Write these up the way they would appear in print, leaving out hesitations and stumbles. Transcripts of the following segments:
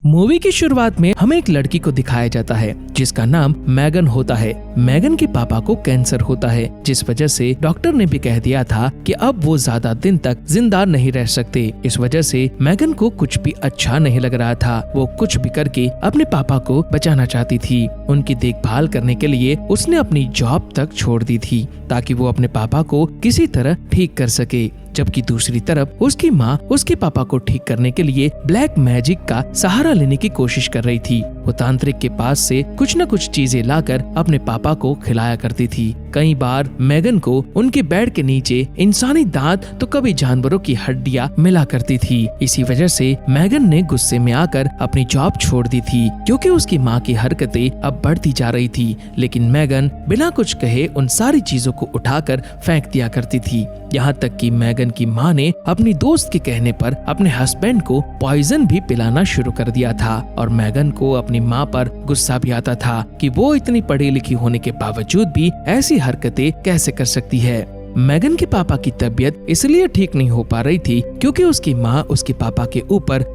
Movie की शुरुआत में हमें एक लड़की को दिखाया जाता है जिसका नाम मैगन होता है। मैगन के पापा को कैंसर होता है, जिस वजह से डॉक्टर ने भी कह दिया था कि अब वो ज्यादा दिन तक जिंदा नहीं रह सकते। इस वजह से मैगन को कुछ भी अच्छा नहीं लग रहा था। वो कुछ भी करके अपने पापा को बचाना चाहती थी। उनकी देखभाल करने के लिए उसने अपनी जॉब तक छोड़ दी थी ताकि वो अपने पापा को किसी तरह ठीक कर सके। जबकि दूसरी तरफ उसकी माँ उसके पापा को ठीक करने के लिए ब्लैक मैजिक का सहारा लेने की कोशिश कर रही थी। वो तांत्रिक के पास से कुछ न कुछ चीजें लाकर अपने पापा को खिलाया करती थी। कई बार मैगन को उनके बेड के नीचे इंसानी दांत तो कभी जानवरों की हड्डियां मिला करती थी। इसी वजह से मैगन ने गुस्से में आकर अपनी जॉब छोड़ दी थी क्योंकि उसकी माँ की हरकतें अब बढ़ती जा रही थी। लेकिन मैगन बिना कुछ कहे उन सारी चीजों को उठाकर फेंक दिया करती थी। यहाँ तक कि मैगन की माँ ने अपनी दोस्त के कहने पर अपने हस्बैंड को पॉइजन भी पिलाना शुरू कर दिया था। और मैगन को अपनी माँ पर गुस्सा भी आता था कि वो इतनी पढ़ी लिखी होने के बावजूद भी ऐसी हरकतें कैसे कर सकती है। मैगन के पापा की तबीयत इसलिए ठीक नहीं हो पा रही थी क्योंकि उसकी माँ उसके पापा के ऊपर।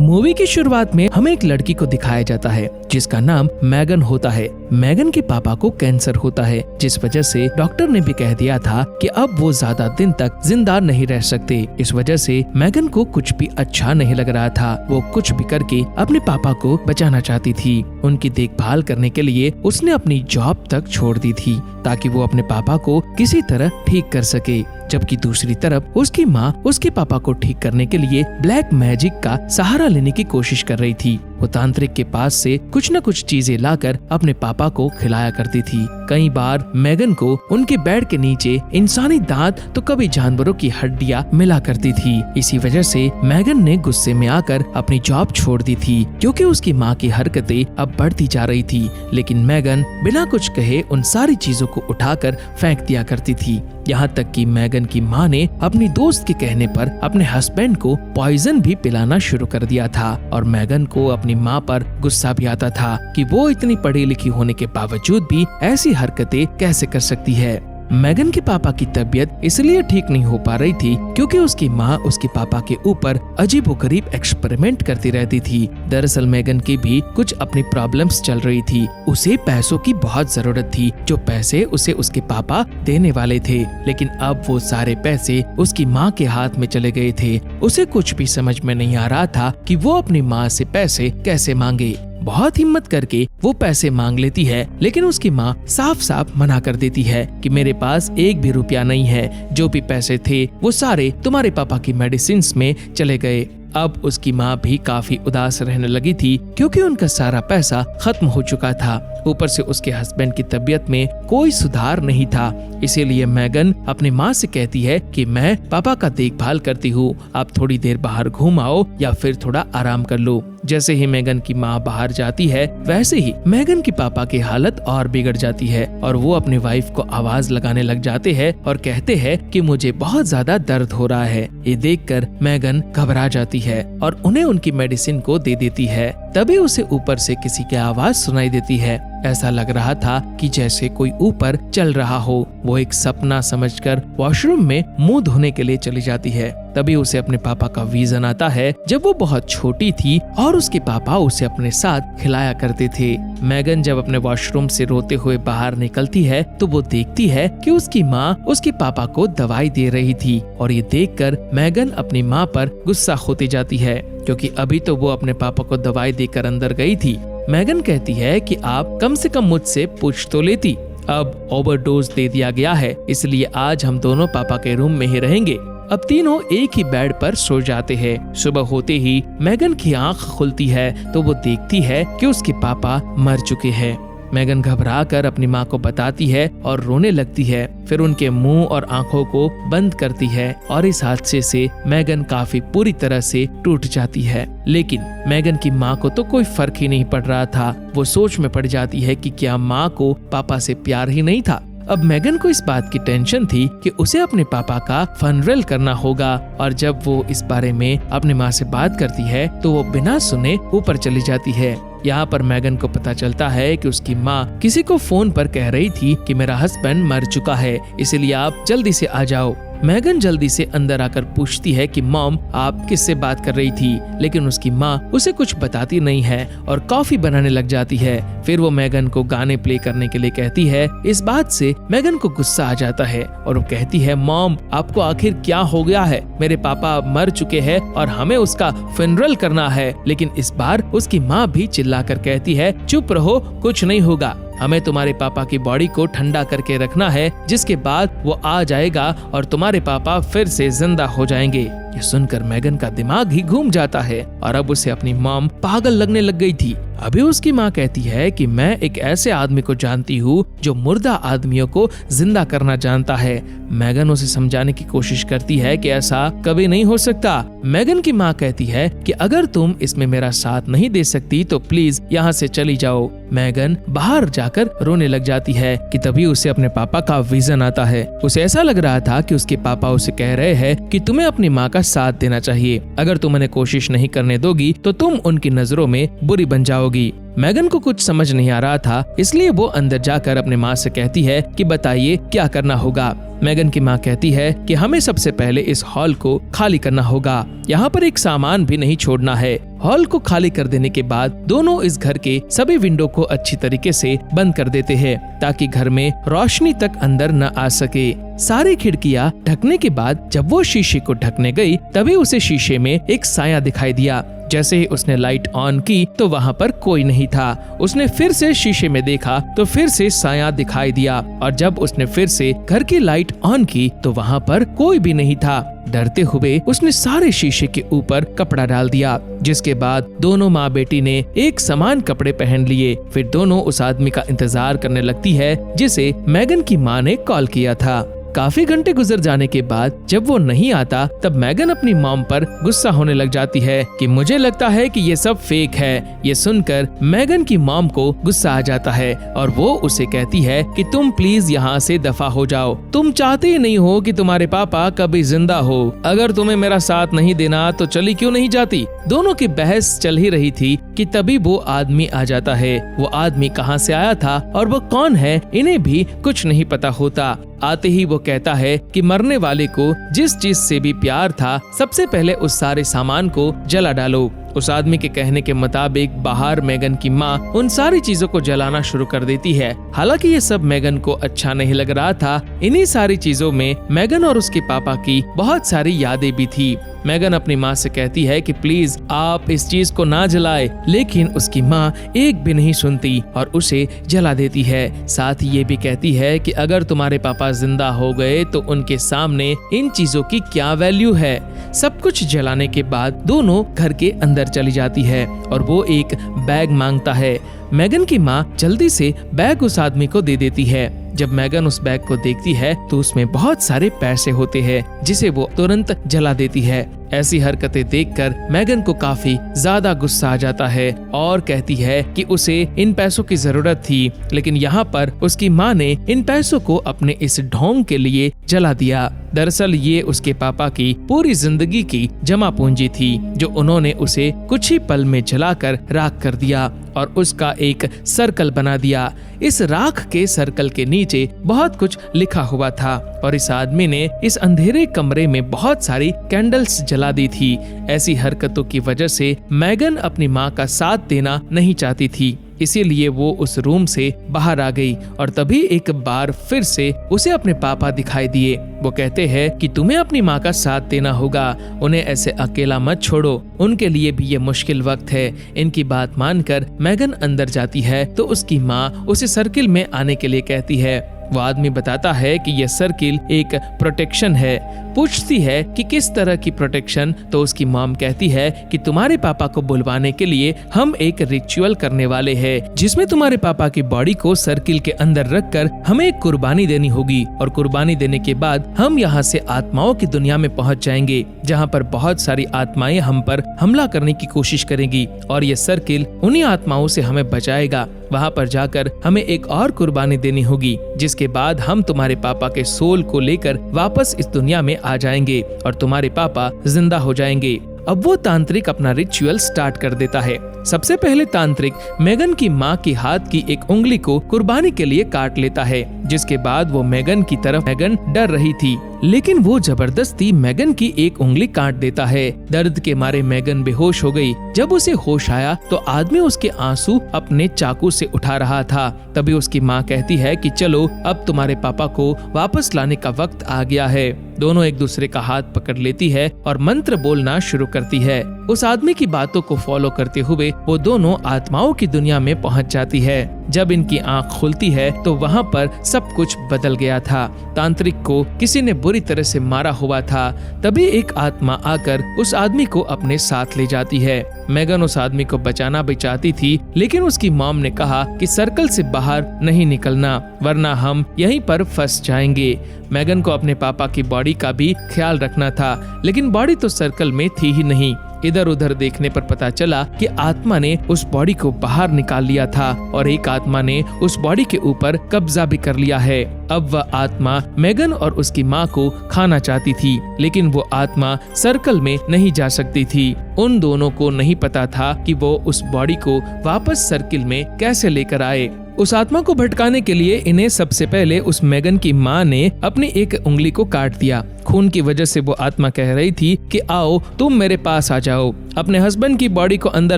मूवी की शुरुआत में हमें एक लड़की को दिखाया जाता है जिसका नाम मैगन होता है। मैगन के पापा को कैंसर होता है, जिस वजह से डॉक्टर ने भी कह दिया था कि अब वो ज्यादा दिन तक जिंदा नहीं रह सकते। इस वजह से मैगन को कुछ भी अच्छा नहीं लग रहा था। वो कुछ भी करके अपने पापा को बचाना चाहती थी। उनकी देखभाल करने के लिए उसने अपनी जॉब तक छोड़ दी थी ताकि वो अपने पापा को किसी तरह ठीक कर सके। जबकि दूसरी तरफ उसकी माँ उसके पापा को ठीक करने के लिए ब्लैक मैजिक का सहारा लेने की कोशिश कर रही थी। वो तांत्रिक के पास से कुछ न कुछ चीजें लाकर अपने पापा को खिलाया करती थी। कई बार मैगन को उनके बेड के नीचे इंसानी दांत तो कभी जानवरों की हड्डियां मिला करती थी। इसी वजह से मैगन ने गुस्से में आकर अपनी जॉब छोड़ दी थी क्योंकि उसकी माँ की हरकतें अब बढ़ती जा रही थी। लेकिन मैगन बिना कुछ कहे उन सारी चीजों को उठाकर फेंक दिया करती थी। यहाँ तक कि मैगन की माँ ने अपनी दोस्त के कहने पर अपने हस्बैंड को पॉइजन भी पिलाना शुरू कर दिया था। और मैगन को अपनी माँ पर गुस्सा भी आता था कि वो इतनी पढ़ी लिखी होने के बावजूद भी ऐसी हरकतें कैसे कर सकती है। मैगन के पापा की तबीयत इसलिए ठीक नहीं हो पा रही थी क्योंकि उसकी माँ उसके पापा के ऊपर अजीबोगरीब एक्सपेरिमेंट करती रहती थी। दरअसल मैगन की भी कुछ अपनी प्रॉब्लम्स चल रही थी। उसे पैसों की बहुत जरूरत थी, जो पैसे उसे उसके पापा देने वाले थे। लेकिन अब वो सारे पैसे उसकी माँ के हाथ में चले गए थे। उसे कुछ भी समझ में नहीं आ रहा था कि वो अपनी माँ से पैसे कैसे मांगे। बहुत हिम्मत करके वो पैसे मांग लेती है, लेकिन उसकी माँ साफ साफ मना कर देती है कि मेरे पास एक भी रुपया नहीं है। जो भी पैसे थे वो सारे तुम्हारे पापा की मेडिसिन्स में चले गए। अब उसकी माँ भी काफी उदास रहने लगी थी क्योंकि उनका सारा पैसा खत्म हो चुका था। ऊपर से उसके हस्बैंड की तबीयत में कोई सुधार नहीं था। इसीलिए मैगन अपनी माँ से कहती है कि मैं पापा का देखभाल करती हूँ, आप थोड़ी देर बाहर घूम आओ या फिर थोड़ा आराम कर लो। जैसे ही मैगन की माँ बाहर जाती है वैसे ही मैगन के पापा की हालत और बिगड़ जाती है और वो अपनी वाइफ को आवाज लगाने लग जाते हैं और कहते हैं कि मुझे बहुत ज्यादा दर्द हो रहा है। ये देखकर मैगन घबरा जाती है और उन्हें उनकी मेडिसिन को दे देती है। तभी उसे ऊपर से किसी की आवाज सुनाई देती है। ऐसा लग रहा था कि जैसे कोई ऊपर चल रहा हो। वो एक सपना समझकर वॉशरूम में मुंह धोने के लिए चली जाती है। तभी उसे अपने पापा का विजन आता है जब वो बहुत छोटी थी और उसके पापा उसे अपने साथ खिलाया करते थे। मैगन जब अपने वॉशरूम से रोते हुए बाहर निकलती है तो वो देखती है कि उसकी माँ उसके पापा को दवाई दे रही थी। और ये देखकर मैगन अपनी माँ पर गुस्सा होती जाती है क्योंकि अभी तो वो अपने पापा को दवाई देकर अंदर गई थी। मैगन कहती है कि आप कम से कम मुझसे पूछ तो लेती। अब ओवरडोज दे दिया गया है, इसलिए आज हम दोनों पापा के रूम में ही रहेंगे। अब तीनों एक ही बेड पर सो जाते हैं। सुबह होते ही मैगन की आंख खुलती है तो वो देखती है कि उसके पापा मर चुके हैं। मैगन घबरा कर अपनी माँ को बताती है और रोने लगती है। फिर उनके मुंह और आंखों को बंद करती है और इस हादसे से मैगन काफी पूरी तरह से टूट जाती है। लेकिन मैगन की माँ को तो कोई फर्क ही नहीं पड़ रहा था। वो सोच में पड़ जाती है कि क्या माँ को पापा से प्यार ही नहीं था। अब मैगन को इस बात की टेंशन थी कि उसे अपने पापा का फनरल करना होगा। और जब वो इस बारे में अपनी माँ से बात करती है तो वो बिना सुने ऊपर चली जाती है। यहाँ पर मैगन को पता चलता है कि उसकी माँ किसी को फोन पर कह रही थी कि मेरा हस्बैंड मर चुका है, इसलिए आप जल्दी से आ जाओ। मैगन जल्दी से अंदर आकर पूछती है कि मॉम आप किससे बात कर रही थी, लेकिन उसकी माँ उसे कुछ बताती नहीं है और कॉफी बनाने लग जाती है। फिर वो मैगन को गाने प्ले करने के लिए कहती है। इस बात से मैगन को गुस्सा आ जाता है और वो कहती है मॉम आपको आखिर क्या हो गया है, मेरे पापा मर चुके हैं और हमें उसका फ्यूनरल करना है। लेकिन इस बार उसकी माँ भी चिल्लाकर कहती है चुप रहो, कुछ नहीं होगा, हमें तुम्हारे पापा की बॉडी को ठंडा करके रखना है, जिसके बाद वो आ जाएगा और तुम्हारे पापा फिर से जिंदा हो जाएंगे। ये सुनकर मैगन का दिमाग ही घूम जाता है और अब उसे अपनी मॉम पागल लगने लग गई थी। अभी उसकी माँ कहती है कि मैं एक ऐसे आदमी को जानती हूँ जो मुर्दा आदमियों को जिंदा करना जानता है। मैगन उसे समझाने की कोशिश करती है कि ऐसा कभी नहीं हो सकता। मैगन की माँ कहती है कि अगर तुम इसमें मेरा साथ नहीं दे सकती तो प्लीज यहाँ से चली जाओ। मैगन बाहर जाकर रोने लग जाती है कि तभी उसे अपने पापा का विजन आता है। उसे ऐसा लग रहा था कि उसके पापा उसे कह रहे हैं कि तुम्हें अपनी माँ का साथ देना चाहिए, अगर तुम उन्हें कोशिश नहीं करने दोगी तो तुम उनकी नजरों में बुरी बन जाओगी। मैगन को कुछ समझ नहीं आ रहा था, इसलिए वो अंदर जाकर अपने माँ से कहती है कि बताइए क्या करना होगा। मैगन की माँ कहती है कि हमें सबसे पहले इस हॉल को खाली करना होगा, यहाँ पर एक सामान भी नहीं छोड़ना है। हॉल को खाली कर देने के बाद दोनों इस घर के सभी विंडो को अच्छी तरीके से बंद कर देते हैं ताकि घर में रोशनी तक अंदर न आ सके। सारी खिड़कियाँ ढकने के बाद जब वो शीशे को ढकने गई तभी उसे शीशे में एक साया दिखाई दिया। जैसे ही उसने लाइट ऑन की तो वहाँ पर कोई नहीं था। उसने फिर से शीशे में देखा तो फिर से साया दिखाई दिया और जब उसने फिर से घर की लाइट ऑन की तो वहाँ पर कोई भी नहीं था। डरते हुए उसने सारे शीशे के ऊपर कपड़ा डाल दिया, जिसके बाद दोनों माँ बेटी ने एक समान कपड़े पहन लिए। फिर दोनों उस आदमी का इंतजार करने लगती है जिसे मैगन की माँ ने कॉल किया था। काफी घंटे गुजर जाने के बाद जब वो नहीं आता तब मैगन अपनी मॉम पर गुस्सा होने लग जाती है कि मुझे लगता है कि ये सब फेक है। ये सुनकर मैगन की मॉम को गुस्सा आ जाता है और वो उसे कहती है कि तुम प्लीज यहाँ से दफा हो जाओ, तुम चाहते ही नहीं हो कि तुम्हारे पापा कभी जिंदा हो, अगर तुम्हें मेरा साथ नहीं देना तो चली क्यों नहीं जाती। दोनों की बहस चल ही रही थी कि तभी वो आदमी आ जाता है। वो आदमी कहाँ से आया था और वो कौन है इन्हें भी कुछ नहीं पता होता। आते ही वो कहता है कि मरने वाले को जिस चीज से भी प्यार था सबसे पहले उस सारे सामान को जला डालो। उस आदमी के कहने के मुताबिक बाहर मैगन की माँ उन सारी चीजों को जलाना शुरू कर देती है। हालांकि ये सब मैगन को अच्छा नहीं लग रहा था। इन्हीं सारी चीजों में मैगन और उसके पापा की बहुत सारी यादें भी थी। मैगन अपनी माँ से कहती है कि प्लीज आप इस चीज को ना जलाए, लेकिन उसकी माँ एक भी नहीं सुनती और उसे जला देती है। साथ ही ये भी कहती है कि अगर तुम्हारे पापा जिंदा हो गए तो उनके सामने इन चीजों की क्या वैल्यू है। सब कुछ जलाने के बाद दोनों घर के अंदर चली जाती है और वो एक बैग मांगता है। मैगन की माँ जल्दी से बैग उस आदमी को दे देती है। जब मैगन उस बैग को देखती है तो उसमें बहुत सारे पैसे होते हैं जिसे वो तुरंत जला देती है। ऐसी हरकतें देखकर मैगन को काफी ज्यादा गुस्सा आ जाता है और कहती है कि उसे इन पैसों की जरूरत थी, लेकिन यहाँ पर उसकी माँ ने इन पैसों को अपने इस ढोंग के लिए जला दिया। दरअसल ये उसके पापा की पूरी जिंदगी की जमा पूंजी थी जो उन्होंने उसे कुछ ही पल में जलाकर राख कर दिया और उसका एक सर्कल बना दिया। इस राख के सर्कल के नीचे बहुत कुछ लिखा हुआ था और इस आदमी ने इस अंधेरे कमरे में बहुत सारी कैंडल्स जला दी थी। ऐसी हरकतों की वजह से मैगन अपनी माँ का साथ देना नहीं चाहती थी, इसीलिए वो उस रूम से बाहर आ गई और तभी एक बार फिर से उसे अपने पापा दिखाई दिए। वो कहते हैं कि तुम्हें अपनी माँ का साथ देना होगा, उन्हें ऐसे अकेला मत छोड़ो, उनके लिए भी ये मुश्किल वक्त है। इनकी बात मानकर मैगन अंदर जाती है तो उसकी माँ उसे सर्किल में आने के लिए कहती है। वो आदमी बताता है कि यह सर्किल एक प्रोटेक्शन है। पूछती है कि किस तरह की प्रोटेक्शन, तो उसकी मॉम कहती है कि तुम्हारे पापा को बुलवाने के लिए हम एक रिचुअल करने वाले हैं जिसमें तुम्हारे पापा की बॉडी को सर्किल के अंदर रखकर हमें एक कुर्बानी देनी होगी और कुर्बानी देने के बाद हम यहाँ से आत्माओं की दुनिया में पहुँच जाएंगे जहाँ पर बहुत सारी आत्माएं हम पर हमला करने की कोशिश करेंगी और ये सर्किल उन्हीं आत्माओं से हमें बचाएगा। वहाँ पर जाकर हमें एक और कुर्बानी देनी होगी जिसके बाद हम तुम्हारे पापा के सोल को लेकर वापस इस दुनिया में आ जाएंगे और तुम्हारे पापा जिंदा हो जाएंगे। अब वो तांत्रिक अपना रिचुअल स्टार्ट कर देता है। सबसे पहले तांत्रिक मैगन की माँ की हाथ की एक उंगली को कुर्बानी के लिए काट लेता है, जिसके बाद वो मैगन की तरफ मैगन डर रही थी लेकिन वो जबरदस्ती मैगन की एक उंगली काट देता है। दर्द के मारे मैगन बेहोश हो गई। जब उसे होश आया तो आदमी उसके आंसू अपने चाकू से उठा रहा था। तभी उसकी माँ कहती है कि चलो अब तुम्हारे पापा को वापस लाने का वक्त आ गया है। दोनों एक दूसरे का हाथ पकड़ लेती है और मंत्र बोलना शुरू करती है। उस आदमी की बातों को फॉलो करते हुए वो दोनों आत्माओं की दुनिया में पहुंच जाती है। जब इनकी आंख खुलती है तो वहाँ पर सब कुछ बदल गया था। तांत्रिक को किसी ने बुरी तरह से मारा हुआ था। तभी एक आत्मा आकर उस आदमी को अपने साथ ले जाती है। मैगन उस आदमी को बचाना भी चाहती थी, लेकिन उसकी मॉम ने कहा कि सर्कल से बाहर नहीं निकलना, वरना हम यहीं पर फंस जाएंगे। मैगन को अपने पापा की बॉडी का भी ख्याल रखना था, लेकिन बॉडी तो सर्कल में थी ही नहीं। इधर उधर देखने पर पता चला कि आत्मा ने उस बॉडी को बाहर निकाल लिया था और एक आत्मा ने उस बॉडी के ऊपर कब्जा भी कर लिया है। अब वह आत्मा मैगन और उसकी माँ को खाना चाहती थी, लेकिन वो आत्मा सर्कल में नहीं जा सकती थी। उन दोनों को नहीं पता था कि वो उस बॉडी को वापस सर्किल में कैसे लेकर आए। उस आत्मा को भटकाने के लिए इन्हें सबसे पहले उस मैगन की माँ ने अपनी एक उंगली को काट दिया। खून की वजह से वो आत्मा कह रही थी कि आओ तुम मेरे पास आ जाओ। अपने हस्बैंड की बॉडी को अंदर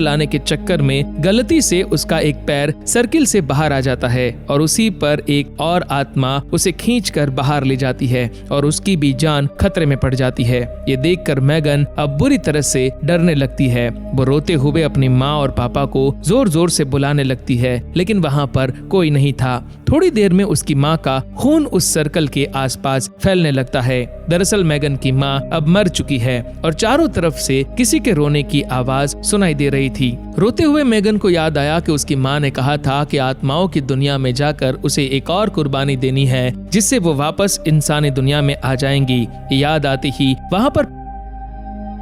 लाने के चक्कर में गलती से उसका एक पैर सर्किल से बाहर आ जाता है और उसी पर एक और आत्मा उसे खींचकर बाहर ले जाती है और उसकी भी जान खतरे में पड़ जाती है। ये देखकर मैगन अब बुरी तरह से डरने लगती है। वो रोते हुए अपनी माँ और पापा को जोर जोर से बुलाने लगती है, लेकिन वहाँ पर कोई नहीं था। थोड़ी देर में उसकी माँ का खून उस सर्कल के आसपास फैलने लगता है। दरअसल मैगन की माँ अब मर चुकी है और चारों तरफ से किसी के रोने की आवाज सुनाई दे रही थी। रोते हुए मैगन को याद आया कि उसकी माँ ने कहा था कि आत्माओं की दुनिया में जाकर उसे एक और कुर्बानी देनी है, जिससे वो वापस इंसानी दुनिया में आ जाएंगी। याद आती ही वहाँ पर